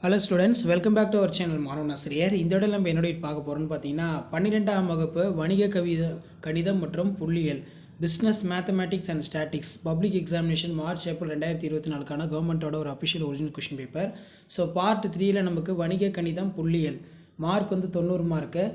Hello students, welcome back to our channel மாணவன் ஆசிரியர். இந்த இடம் நம்ம என்னோட பார்க்க போகிறோம்னு பார்த்தீங்கன்னா 12ஆம் வகுப்பு வணிக கணிதம் மற்றும் புள்ளியியல் business mathematics and statistics public examination March April 2024 கவர்மெண்ட்டோட ஒரு official original question paper. So part 3ல் நமக்கு வணிக கணிதம் புள்ளியியல் மார்க் 90 மார்க்கு,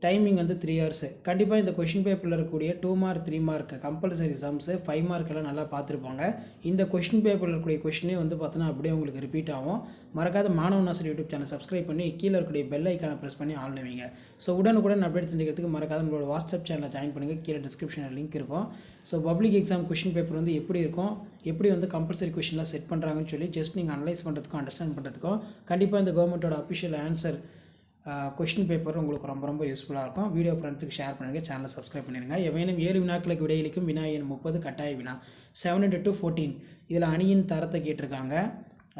டைமிங் 3 hours. கண்டிப்பாக இந்த கொஷின் பேப்பரில் இருக்கக்கூடிய 2 மார்க் 3 மார்க் கம்பல்சரி சம்ஸு 5 மார்க்கெல்லாம் நல்லா பார்த்துருப்பாங்க. இந்த கொஷின் பேப்பரில் இருக்கக்கூடிய கொஷினே பார்த்தோன்னா அப்படியே உங்களுக்கு ரிப்பீட் ஆகும். மறக்காத மாணவன் ஆசிரியர் யூடியூப் சேனல் சப்ஸ்கிரைப் பண்ணி கீழே இருக்கக்கூடிய பெல் ஐக்கானை ப்ரெஸ் பண்ணி ஆன் வைங்க. ஸோ உடனுக்குடன் அப்டேட் தெரிஞ்சுக்கிறதுக்கு மறக்காத நம்மளோட வாட்ஸ்அப் சேனலில் ஜாயின் பண்ணுங்கள். கீழே டிஸ்கிரிப்ஷனில் லிங்க் இருக்கும். So public exam question paper எப்படி இருக்கும், எப்படி கம்பல்சரி கொஷின்லாம் செட் பண்ணுறாங்கன்னு சொல்லி ஜஸ்ட் நீங்கள் அனலைஸ் பண்ணுறதுக்கும் அண்டர்ஸ்டாண்ட் பண்ணுறதுக்கும் கண்டிப்பாக இந்த கவர்மெண்ட்டோட அஃபிஷியல் ஆன்சர் கொஷின் பேப்பர் உங்களுக்கு ரொம்ப யூஸ்ஃபுல்லாக இருக்கும். வீடியோ ஃப்ரெண்ட்ஸுக்கு ஷேர் பண்ணுங்கள், சேனலை சப்ஸ்கிரைப் பண்ணிடுங்க. எவையும் 7 வினாக்களுக்கு விடையளிக்கும் வினா எண் 30 கட்டாய வினா 7 into 14. இதில் அணியின் தரத்தை கேட்டிருக்காங்க.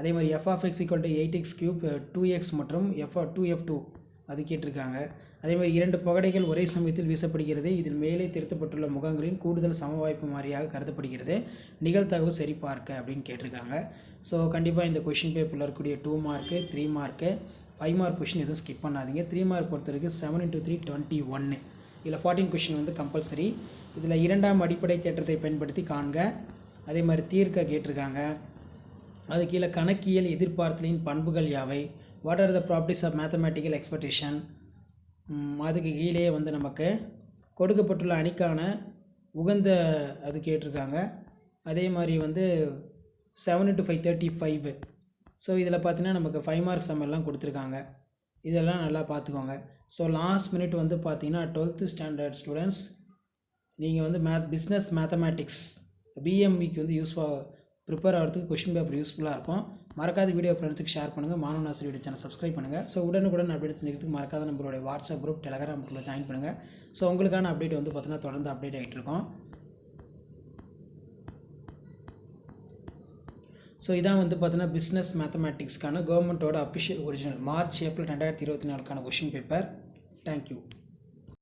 அதே மாதிரி f(x) = 8x³ 2x மற்றும் f(2f2) அது கேட்டிருக்காங்க. அதே மாதிரி 2 பகடைகள் ஒரே சமயத்தில் வீசப்படுகிறது. இதில் மேலே திருத்தப்பட்டுள்ள முகங்களின் கூடுதல் சமவாய்ப்பு மாதிரியாக கருதப்படுகிறது. நிகழ்தகவு சரிபார்க்க அப்படின்னு கேட்டிருக்காங்க. ஸோ கண்டிப்பாக இந்த கொஷின் பேப்பரில் இருக்கக்கூடிய 2 மார்க்கு 3 மார்க்கு 5 மார்க் கொஷின் எதுவும் ஸ்கிப் பண்ணாதீங்க. 3 மார்க் பொறுத்த வரைக்கும் 7 into 3 21. இதில் 14 கொஷின் கம்பல்சரி. இதில் 2ஆம் அடிப்படை தேற்றத்தை பயன்படுத்தி காண்க. அதே மாதிரி தீர்க்க கேட்டிருக்காங்க. அது கீழே கணக்கியல் எதிர்பார்த்தலின் பண்புகள் யாவை, what are the properties of mathematical expectation. அதுக்கு கீழே நமக்கு கொடுக்கப்பட்டுள்ள அணிக்கான உகந்த அது கேட்டிருக்காங்க. அதே மாதிரி 7 into 5 35. ஸோ இதில் பார்த்தீங்கன்னா நமக்கு 5 மார்க் சம் எல்லாம் கொடுத்துருக்காங்க. இதெல்லாம் நல்லா பார்த்துக்கோங்க. ஸோ லாஸ்ட் மினிட் பார்த்தீங்கன்னா 12th ஸ்டாண்டர்ட் ஸ்டூடெண்ட்ஸ் நீங்கள் பிஸ்னஸ் மேத்தமேட்டிக்ஸ் பிஎம்இக்கு ப்ரிப்பேர் ஆகிறதுக்கு கொஷின் பேப்பர் யூஸ்ஃபுல்லாக இருக்கும். மறக்காத வீடியோ ஃப்ரெண்ட்ஸுக்கு ஷேர் பண்ணுங்கள். மாணவன் ஆசிரியர் யூடியூப் சேனல் சப்ஸ்கிரைப் பண்ணுங்கள். ஸோ உடனுக்குடன் அப்டேட் தெரிஞ்சுக்கிறதுக்கு மறக்காத நம்மளுடைய வாட்ஸ்அப் குரூப், டெலகிராம் குரூப்பில் ஜாயின் பண்ணுங்கள். ஸோ உங்களுக்கான அப்டேட் பார்த்தீங்கன்னா தொடர்ந்து அப்டேட் ஆகிட்டு இருக்கும். ஸோ இதான் பார்த்தீங்கன்னா பிஸ்னஸ் மேத்தமேட்டிக்ஸ்க்கான கவர்மெண்ட்டோட official original March April 2024 question paper. Thank you.